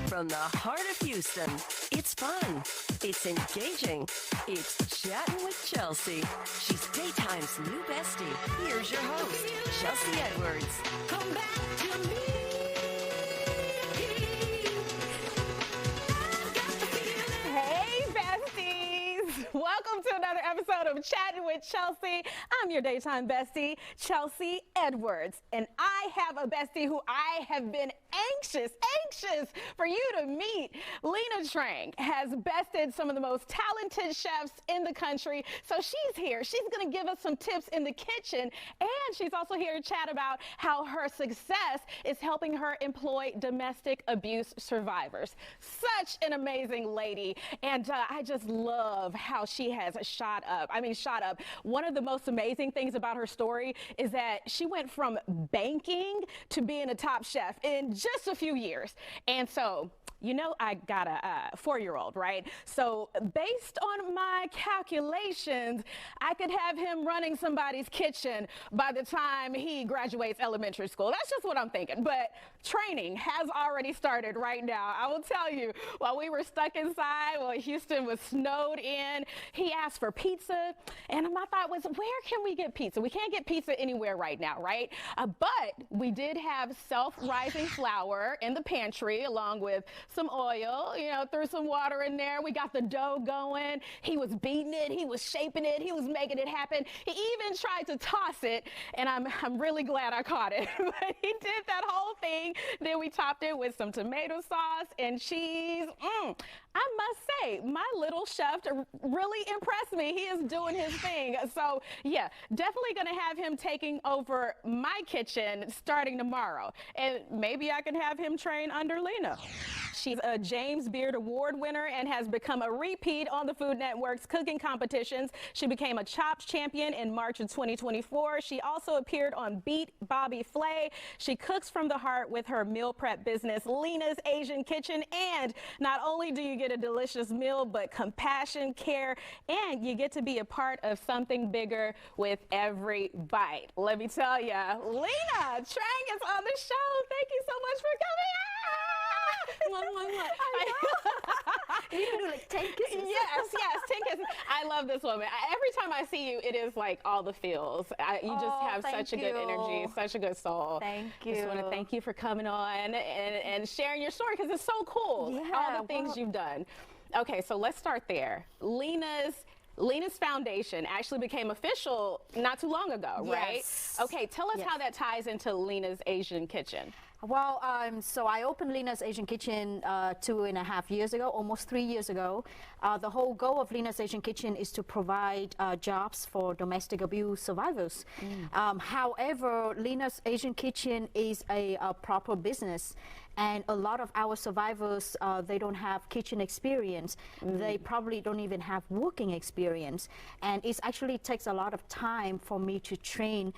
From the heart of Houston, it's fun, it's engaging, it's Chattin' with Chelsea. She's Daytime's new bestie. Here's your host, Chelsea Edwards. Come back to me. Hey, besties! Welcome to another episode of Chattin' with Chelsea. I'm your daytime bestie, Chelsea Edwards, and I have a bestie who I have been anxious for you to meet. Lena Trang has bested some of the most talented chefs in the country, so she's here. She's going to give us some tips in the kitchen, and she's also here to chat about how her success is helping her employ domestic abuse survivors. Such an amazing lady, and I just love how she has shot up. One of the most amazing things about her story is that she went from banking to being a top chef in just a few years. And so, you know, I got a 4-year-old, right? So based on my calculations, I could have him running somebody's kitchen by the time he graduates elementary school. That's just what I'm thinking. But training has already started right now. I will tell you, while we were stuck inside, while Houston was snowed in, he asked for pizza. And my thought was, where can we get pizza? We can't get pizza anywhere right now, right? But we did have self-rising flour in the pantry, along with some oil, threw some water in there. We got the dough going. He was beating it. He was shaping it. He was making it happen. He even tried to toss it, and I'm really glad I caught it. But he did that whole thing. Then we topped it with some tomato sauce and cheese. I must say, my little chef really impressed me. He is doing his thing. So yeah, definitely gonna have him taking over my kitchen starting tomorrow. And maybe I can have him train under Lena. She's a James Beard Award winner and has become a repeat on the Food Network's cooking competitions. She became a Chops champion in March of 2024. She also appeared on Beat Bobby Flay. She cooks from the heart with her meal prep business, Lena's Asian Kitchen. And not only do you get a delicious meal, but compassion, care, and you get to be a part of something bigger with every bite. Let me tell you, Lena Trang is on the show. Thank you so much for coming. You can do like 10 kisses. Yes, 10 kisses. I love this woman. Every time I see you, it is like all the feels. You just have such a good energy, such a good soul. Thank you. Just want to thank you for coming on and sharing your story, because it's so cool. Yeah, all the things you've done. Okay, so let's start there. Lena's foundation actually became official not too long ago, right? Yes. Okay, tell us how that ties into Lena's Asian Kitchen. Well, so I opened Lena's Asian Kitchen 2.5 years ago, almost 3 years ago. The whole goal of Lena's Asian Kitchen is to provide jobs for domestic abuse survivors. However, Lena's Asian Kitchen is a proper business. And a lot of our survivors, they don't have kitchen experience. They probably don't even have working experience. And it actually takes a lot of time for me to train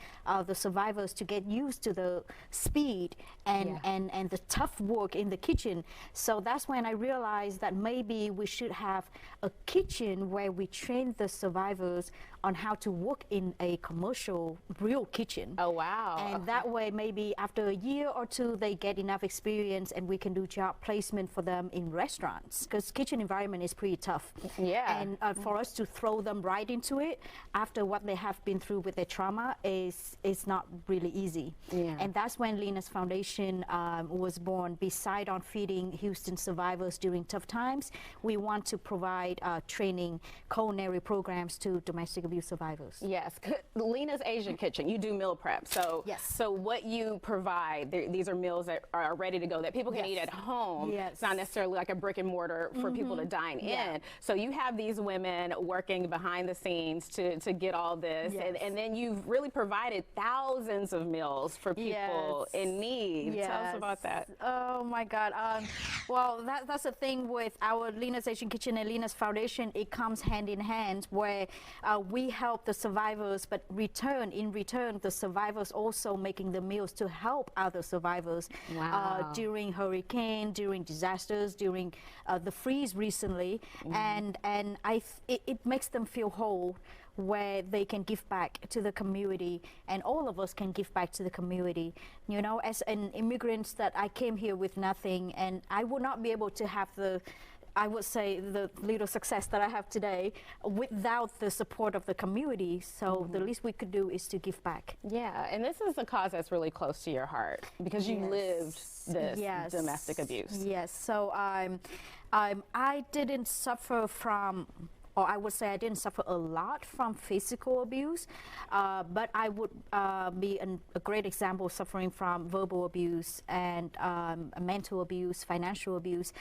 the survivors to get used to the speed and the tough work in the kitchen. So that's when I realized that maybe we should have a kitchen where we train the survivors on how to work in a commercial, real kitchen. Oh, wow. And that way, maybe after a year or two, they get enough experience and we can do job placement for them in restaurants, because kitchen environment is pretty tough. Yeah. And for us to throw them right into it after what they have been through with their trauma is not really easy. Yeah. And that's when Lena's Foundation was born. Beside on feeding Houston survivors during tough times, we want to provide training, culinary programs to domestic abuse survivors. Yes, Lena's Asian Kitchen, you do meal prep. So, yes. So what you provide, these are meals that are ready to go that people can eat at home. Yes. It's not necessarily like a brick and mortar for people to dine in. So you have these women working behind the scenes to get all this. Yes. And then you've really provided thousands of meals for people in need. Yes. Tell us about that. Oh my God. Well, that's the thing with our Lena's Asian Kitchen and Lena's Foundation. It comes hand in hand, where we help the survivors, but in return, the survivors also making the meals to help other survivors. Wow. During hurricane, during disasters, during the freeze recently, and it makes them feel whole where they can give back to the community, and all of us can give back to the community. You know, as an immigrant that I came here with nothing, and I would not be able to have I would say the little success that I have today without the support of the community. So the least we could do is to give back. Yeah, and this is a cause that's really close to your heart because you lived this domestic abuse. Yes, so I didn't suffer from, or I would say I didn't suffer a lot from physical abuse, but I would be a great example suffering from verbal abuse and mental abuse, financial abuse,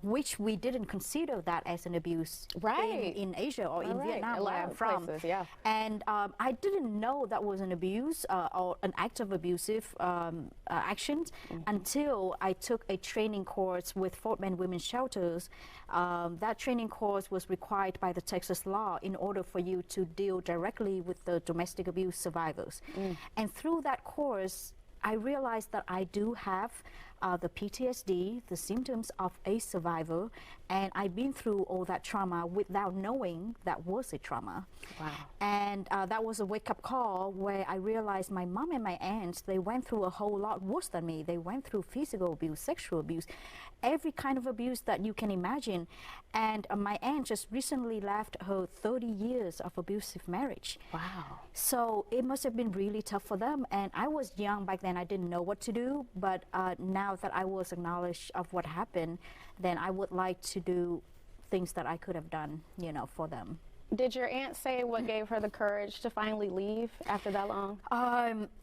which we didn't consider that as an abuse in Asia or in Vietnam, where I'm from. Places, yeah. And I didn't know that was an abuse or an act of abusive actions until I took a training course with Fort Men Women's Shelters. That training course was required by the Texas law in order for you to deal directly with the domestic abuse survivors. And through that course, I realized that I do have the PTSD, the symptoms of a survivor, and I've been through all that trauma without knowing that was a trauma. Wow. And that was a wake-up call where I realized my mom and my aunts, they went through a whole lot worse than me. They went through physical abuse, sexual abuse, every kind of abuse that you can imagine. And my aunt just recently left her 30 years of abusive marriage. Wow. So it must have been really tough for them. And I was young back then, I didn't know what to do. But now that I was acknowledged of what happened, then I would like to do things that I could have done, you know, for them. Did your aunt say what gave her the courage to finally leave after that long?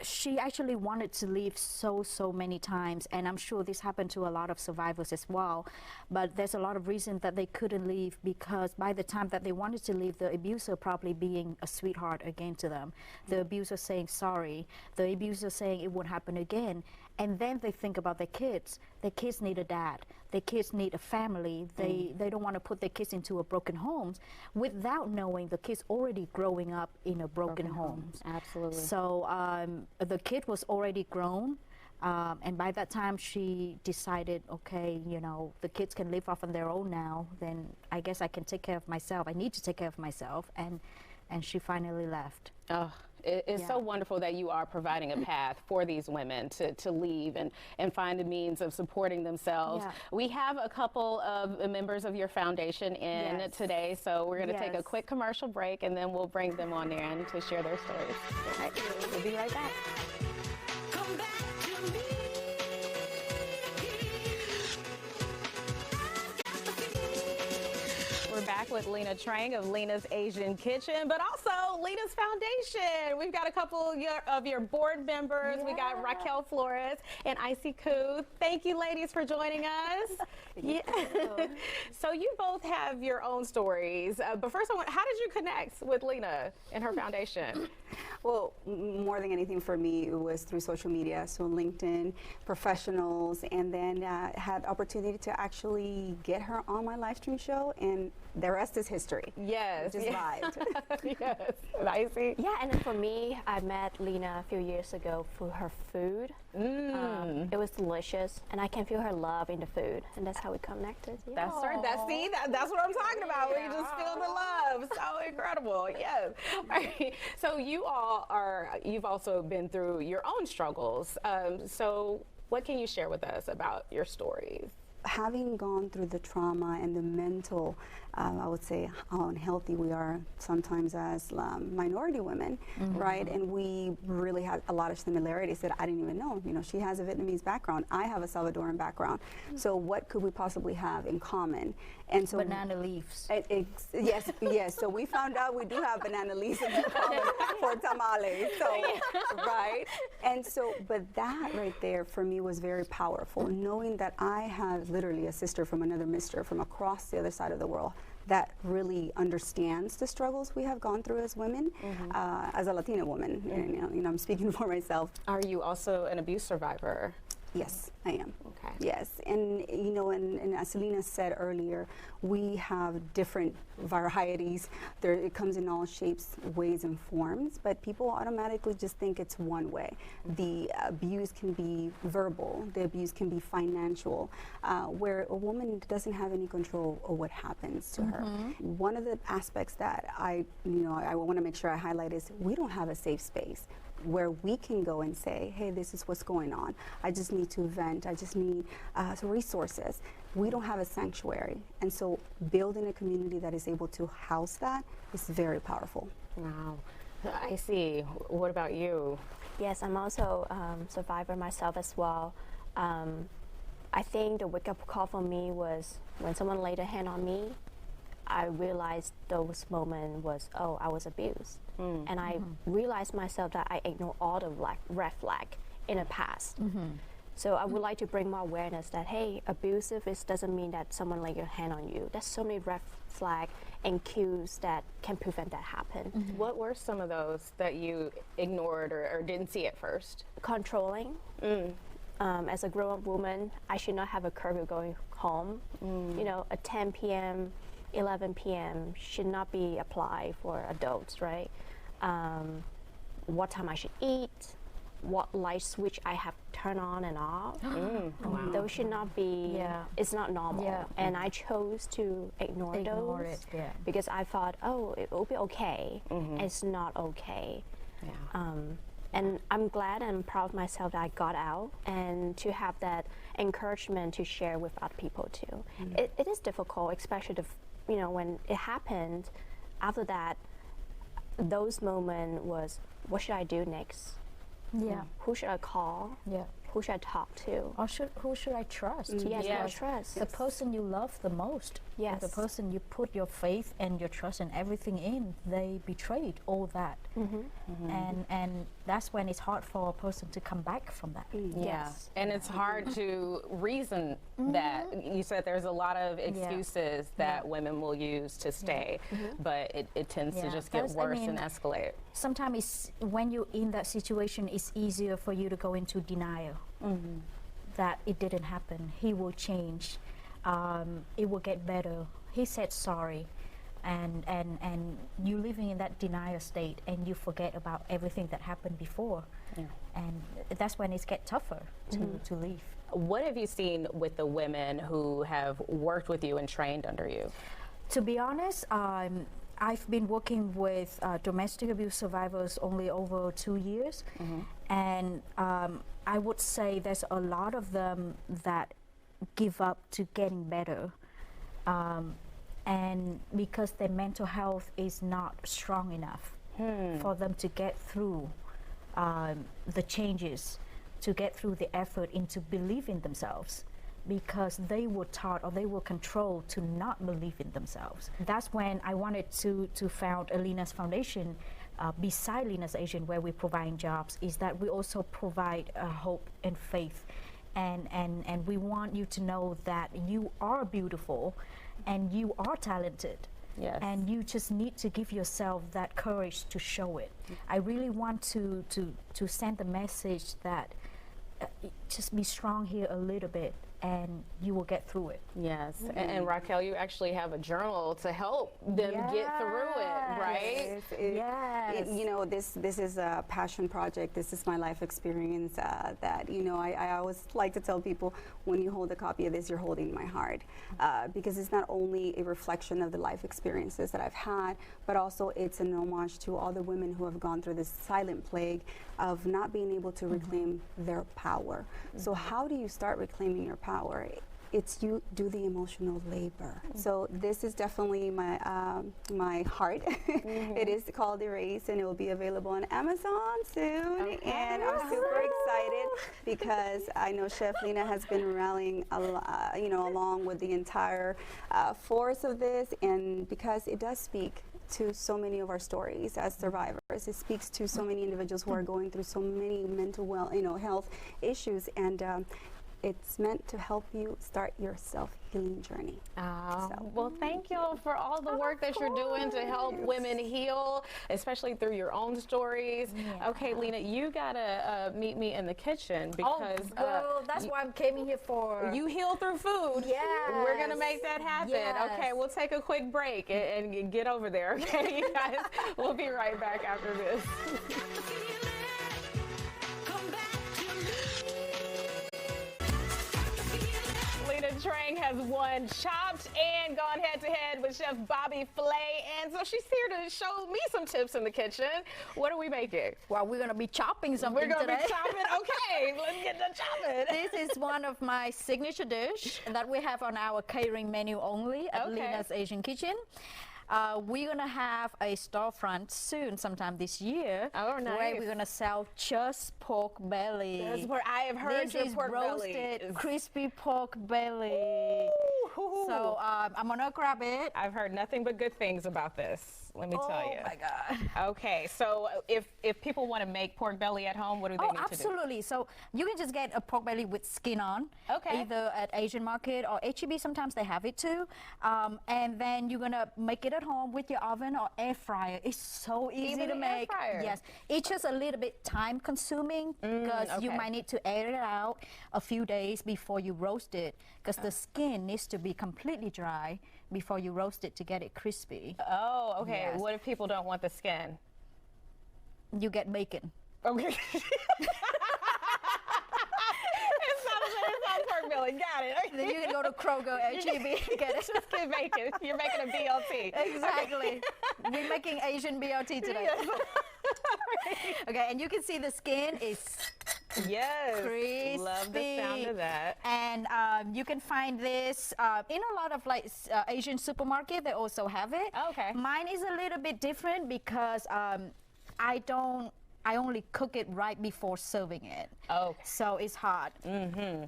She actually wanted to leave so many times, and I'm sure this happened to a lot of survivors as well. But there's a lot of reasons that they couldn't leave, because by the time that they wanted to leave, the abuser probably being a sweetheart again to them. The abuser saying sorry, the abuser saying it won't happen again. And then they think about their kids. Their kids need a dad. Their kids need a family. They don't want to put their kids into a broken home without knowing the kids already growing up in a broken home. Absolutely. So the kid was already grown. And by that time, she decided, okay, you know, the kids can live off on their own now. Then I guess I can take care of myself. I need to take care of myself. And she finally left. Oh. It's so wonderful that you are providing a path for these women to leave and find a means of supporting themselves. Yeah. We have a couple of members of your foundation in today, so we're going to take a quick commercial break, and then we'll bring them on in to share their stories. All right, we'll be right back. Come back to me. We're back with Lena Trang of Lena's Asian Kitchen, but also Lena's Foundation. We've got a couple of your board members. We got Raquel Flores and Icy Koo. Thank you, ladies, for joining us. So you both have your own stories, but first, how did you connect with Lena and her foundation? Well, more than anything for me, it was through social media, so LinkedIn, professionals, and then had opportunity to actually get her on my live stream show, and the rest is history. Yes. Just vibed. Yes. Icy? Yeah, and then for me, I met Lena a few years ago through her food. It was delicious, and I can feel her love in the food, and that's how we connected. Yeah. That's right. That's what I'm talking about. We just feel the love. So incredible. Yes. All right. So you've also been through your own struggles. So what can you share with us about your stories? Having gone through the trauma and the mental, I would say how unhealthy we are sometimes as minority women, right? And we really have a lot of similarities that I didn't even know. You know, she has a Vietnamese background. I have a Salvadoran background. So what could we possibly have in common? And so banana leaves. Yes. So we found out we do have banana leaves in common for tamales. So, right? And so, but that right there for me was very powerful, knowing that I have literally a sister from another mister from across the other side of the world that really understands the struggles we have gone through as women, as a Latina woman. And, you know, I'm speaking for myself. Are you also an abuse survivor? Yes, I am. Okay. Yes, and you know, and as Lena said earlier, we have different varieties. It comes in all shapes, ways, and forms, but people automatically just think it's one way. The abuse can be verbal, the abuse can be financial, where a woman doesn't have any control of what happens to her. One of the aspects that I want to make sure I highlight is we don't have a safe space where we can go and say, hey, this is what's going on. I just need to vent. I just need some resources. We don't have a sanctuary. And so building a community that is able to house that is very powerful. Wow. I see. What about you? Yes, I'm also a survivor myself as well. I think the wake-up call for me was when someone laid a hand on me. I realized those moments was, oh, I was abused. And I realized myself that I ignored all the red flag in the past. So I would like to bring more awareness that, hey, abusive doesn't mean that someone lay your hand on you. There's so many red flag and cues that can prevent that happen. What were some of those that you ignored or didn't see at first? Controlling. As a grown-up woman, I should not have a curfew going home. You know, a 10 p.m., 11 p.m. should not be applied for adults, right? What time I should eat, what light switch I have turned on and off. Those should not be, it's not normal. And I chose to ignore those because I thought, oh, it will be okay. It's not okay. And I'm glad and proud of myself that I got out and to have that encouragement to share with other people too. It is difficult, especially when it happened. After that, those moments was, what should I do next? Who should I call? Who should I talk to? Or who should I trust? Yes, I trust. The person you love the most. Yes. The person you put your faith and your trust and everything in, they betrayed all that. And that's when it's hard for a person to come back from that. Yes. And it's hard to reason that. You said there's a lot of excuses that women will use to stay, but it tends to just get worse and escalate. Sometimes when you're in that situation, it's easier for you to go into denial that it didn't happen. He will change. It will get better. He said sorry. And you're living in that denial state and you forget about everything that happened before. And that's when it gets tougher to leave. What have you seen with the women who have worked with you and trained under you? To be honest, I've been working with domestic abuse survivors only over 2 years. And I would say there's a lot of them that give up to getting better. And because their mental health is not strong enough for them to get through the changes, to get through the effort into believing themselves, because they were taught or they were controlled to not believe in themselves. That's when I wanted to found Lena's Foundation, beside Lena's Asian, where we're providing jobs, is that we also provide hope and faith. And we want you to know that you are beautiful and you are talented. Yes. And you just need to give yourself that courage to show it. I really want to send the message that just be strong here a little bit and you will get through it. Yes. And Raquel, you actually have a journal to help them get through it, right? Yes. You know, this is a passion project. This is my life experience that, you know, I always like to tell people, when you hold a copy of this, you're holding my heart. Because it's not only a reflection of the life experiences that I've had, but also it's an homage to all the women who have gone through this silent plague of not being able to reclaim their power. So how do you start reclaiming your power? It's you do the emotional labor. So this is definitely my my heart. It is called Erase, and it will be available on Amazon soon. And I'm super excited because I know Chef Lena has been rallying, you know, along with the entire force of this, and because it does speak to so many of our stories as survivors. It speaks to so many individuals who are going through so many mental health issues, and it's meant to help you start your self-healing journey. Well, thank you for all the work that you're doing to help women heal, especially through your own stories. Yeah. Okay, Lena, you gotta meet me in the kitchen because girl, that's why I came here for. you heal through food. Yes. We're gonna make that happen. Yes. Okay, we'll take a quick break and get over there. Okay, you guys. We'll be right back after this. Lena Trang has won Chopped and gone head-to-head with Chef Bobby Flay, and so she's here to show me some tips in the kitchen. What are we making? Well, we're gonna be chopping something We're gonna today. be chopping. Okay, let's get to chopping. This is one of my signature dish that we have on our catering menu only at Okay. Lena's Asian Kitchen. We're gonna have a storefront soon, sometime this year. Oh, Where nice. we're gonna sell just pork belly. That's where I have heard This your is pork belly roasted, is- crispy pork belly. Ooh. So I'm gonna grab it. I've heard nothing but good things about this. Let me tell you. Oh my God. Okay, so if people want to make pork belly at home, what do they need to do? Absolutely. So you can just get a pork belly with skin on. Okay. Either at Asian Market or H-E-B, sometimes they have it too. And then you're gonna make it at home with your oven or air fryer. It's so easy Even to the air make. fryer? Yes. It's just a little bit time consuming because you okay. might need to air it out a few days before you roast it because the skin needs to be completely dry before you roast it to get it crispy. Oh, okay. Yes. What if people don't want the skin? You get bacon. Okay. It's not pork belly. Got it. Then you can go to Kroger, H-E-B, get it. Just get bacon. You're making a BLT. Exactly. We're making Asian BLT today. Okay, and you can see the skin is Yes. crispy. Love the sound of that. And you can find this in a lot of like Asian supermarket. They also have it. Okay. Mine is a little bit different because I only cook it right before serving it. Okay. So it's hot. Mm-hmm.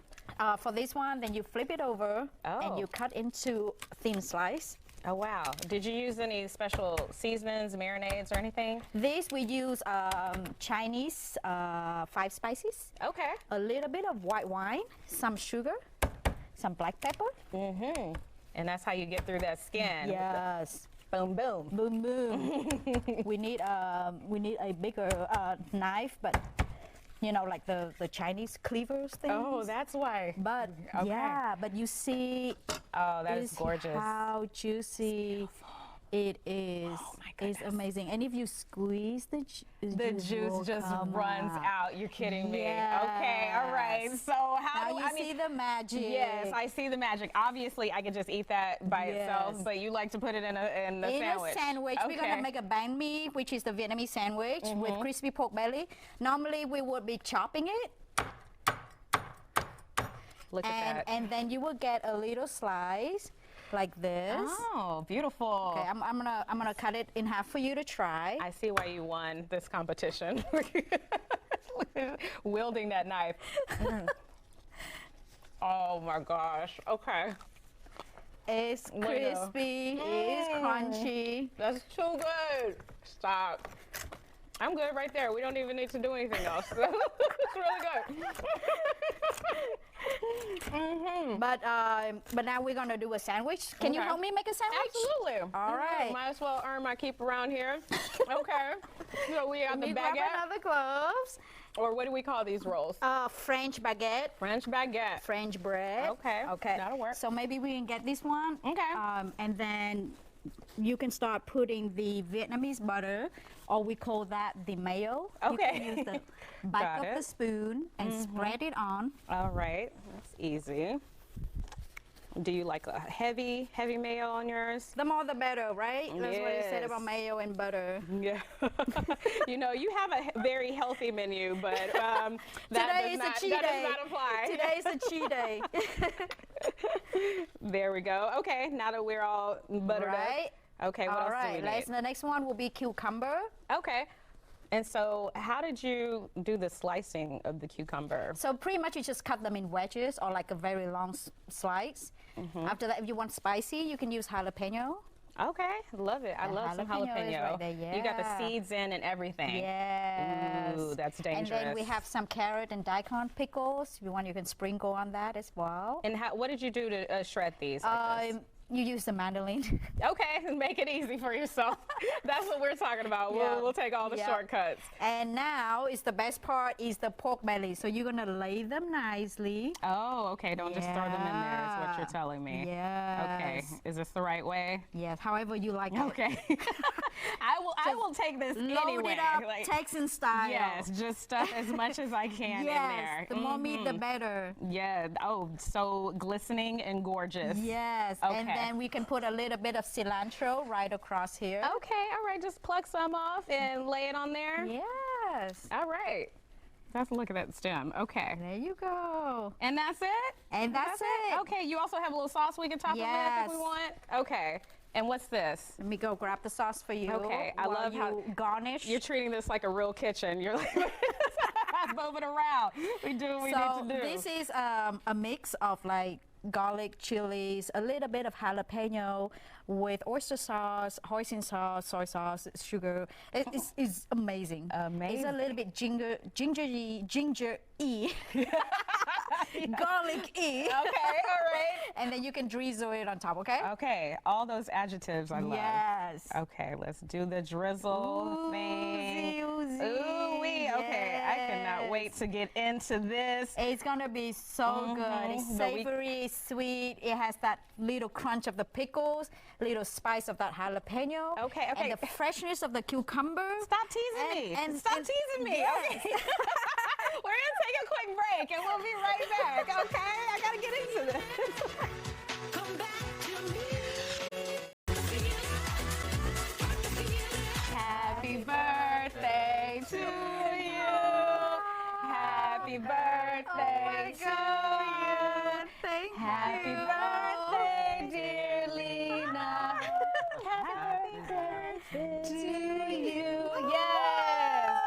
For this one, then you flip it over and you cut into thin slice. Oh, wow. Did you use any special seasonings, marinades, or anything? This we use Chinese 5 spices, Okay. a little bit of white wine, some sugar, some black pepper. Mm-hmm. And that's how you get through that skin. Yes. Boom, boom. Boom, boom. we need a bigger knife, but you know, like the Chinese cleavers things. Oh, that's why. But Okay. yeah, but you see, Oh, that is is gorgeous. how juicy it is. Oh, my It's goodness. amazing. And if you squeeze the The juice just runs out. You're kidding me. Okay, all right. Yes. So how Now do you see the magic. Yes, I see the magic. Obviously, I could just eat that by itself, Yes. but you like to put it in a In sandwich. a sandwich, we're Okay. gonna make a banh mi, which is the Vietnamese sandwich with crispy pork belly. Normally, we would be chopping it, Look at that. and then you will get a little slice like this. Oh, beautiful. Okay, I'm gonna cut it in half for you to try. I see why you won this competition. Wielding that knife. Oh my gosh. Okay. It's Bueno. crispy, it's crunchy. That's too good. Stop. I'm good right there. We don't even need to do anything else. It's really good. But now we're gonna do a sandwich. Can you Okay. help me make a sandwich? Absolutely. All right. Might as well earn my keep around here. Okay. So we have Let the me grab baguette, another gloves. or what do we call these rolls? French baguette, French baguette. French bread. Okay, Okay. that'll work. So maybe we can get this one. Okay. And then you can start putting the Vietnamese butter, or we call that the mayo. You Okay. can use the back Got of it. the spoon and spread it on. All right. That's easy. Do you like a heavy mayo on yours? The more the better, right? That's what you said Yes. about mayo and butter. Yeah. You know, you have a very healthy menu, but that, Today does is a cheat that day. does not apply. Today is a cheat day. There we go. Okay, now that we're all buttered Right. up. Okay, what All else right. do we need? The next one will be cucumber. Okay. And so how did you do the slicing of the cucumber? So pretty much you just cut them in wedges or like a very long slice. After that, if you want spicy, you can use jalapeno. Okay, love it. I The love some jalapeno is jalapeno. right there, You got the yeah. seeds in and everything. Yes. Ooh, that's dangerous. And then we have some carrot and daikon pickles. If you want, you can sprinkle on that as well. And what did you do to shred these? Like this? You use the mandolin. Okay, make it easy for yourself. That's what we're talking about. Yeah. We'll take all the Yeah. shortcuts. And now is the best part is the pork belly. So you're gonna lay them nicely. Oh, okay. Don't just throw them in there is what you're telling me. Yes. Okay. Is this the right way? Yes, however you like it. Okay. I will take this Load anyway. it up, Like, Texan style. yes, just stuff as much as I can in there. Yes, the more meat, the better. Yeah. Oh, so glistening and gorgeous. Yes, Okay. and then we can put a little bit of cilantro right across here. Okay. All right. Just pluck some off and lay it on there. Yes. All right. Let's look at that stem. Okay. There you go. And that's it? And that's it. Okay. You also have a little sauce we can top it with if we Yes. want? Okay. And what's this? Let me go grab the sauce for you. Okay, I while love how you garnish. You're treating this like a real kitchen. You're like moving around. We do what we need to do. This is a mix of like garlic, chilies, a little bit of jalapeno with oyster sauce, hoisin sauce, soy sauce, sugar. It's amazing. Amazing. It's a little bit ginger-y, garlic-y. Okay, all right. And then you can drizzle it on top, okay? Okay, all those adjectives I love. Yes. Okay, let's do the drizzle thing. Ooh-wee. Okay, I cannot wait to get into this. It's gonna be so good. It's savory, sweet. It has that little crunch of the pickles, little spice of that jalapeno. Okay, okay. And the freshness of the cucumber. Stop teasing me. Stop teasing me. Yes. Okay. We're gonna take a quick break and we'll be right back. Okay, I gotta get into this. Come back to me. Happy birthday to you. Happy birthday to you. Thank Happy you. birthday, dear Lena. Happy birthday to you. Yes.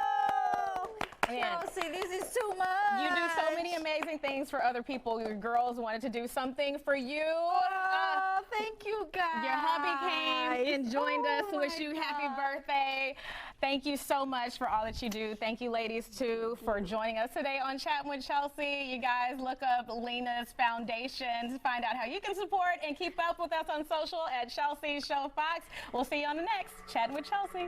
Man. Chelsea, this is too much. You do so many amazing things for other people. Your girls wanted to do something for you. Oh, thank you, guys. Your hubby came and joined us to wish my you happy God. birthday. Thank you so much for all that you do. Thank you, ladies, too, for joining us today on Chatting with Chelsea. You guys look up Lena's Foundation to find out how you can support and keep up with us on social at Chelsea Show Fox. We'll see you on the next Chatting with Chelsea.